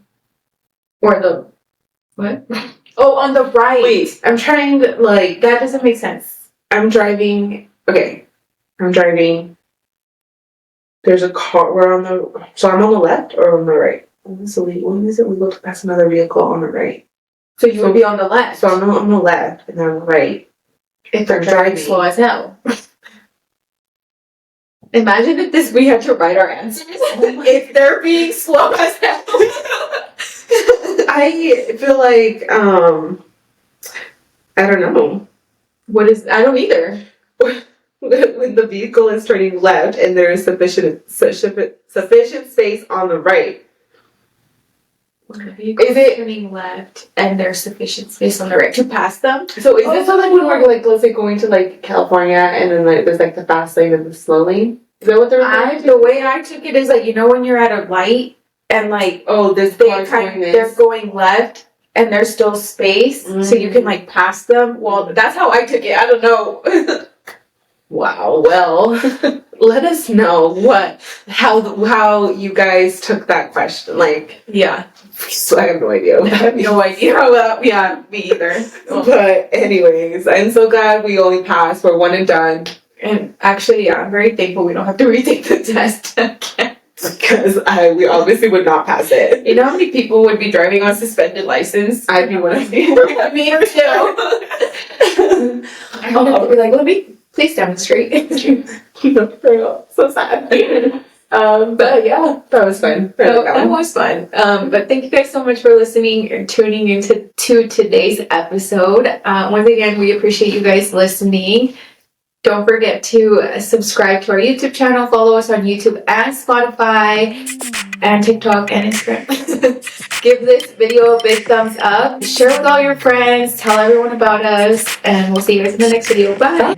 Or the what? Oh, on the right. Wait, I'm trying to that doesn't make sense. I'm driving. Okay, I'm driving. There's a car. So I'm on the left or on the right? When is it legal to pass another vehicle on the right? So you would be on the left. So I'm on the left and then on the right. If they're driving slow as hell. Imagine if we had to write our answers. If they're being slow as hell. I feel like I don't know. I don't either. When the vehicle is turning left and there is sufficient space on the right. Is it turning left and there's sufficient space on the right to pass them? So is this something when we're like, let's say going to like California and then like there's like the fast lane and the slow lane? Is that what they're referring to? The way I took it is like, you know, when you're at a light and like they're going left and there's still space so you can like pass them. Well, that's how I took it. I don't know. Wow. Well, let us know how you guys took that question. Like, Yeah. so I have no idea. I have no idea. Well, yeah, me either. But anyways, I'm so glad we only passed. We're one and done. And actually, yeah, I'm very thankful we don't have to retake the test again. Because we obviously would not pass it. You know how many people would be driving on suspended license? I'd be one of them. Me too. I'll be like, let me please demonstrate. So sad. But yeah, that was fun. That was fun. But thank you guys so much for listening and tuning into today's episode. Once again, we appreciate you guys listening. Don't forget to subscribe to our YouTube channel, follow us on YouTube and Spotify, and TikTok and Instagram. Give this video a big thumbs up. Share with all your friends. Tell everyone about us. And we'll see you guys in the next video. Bye.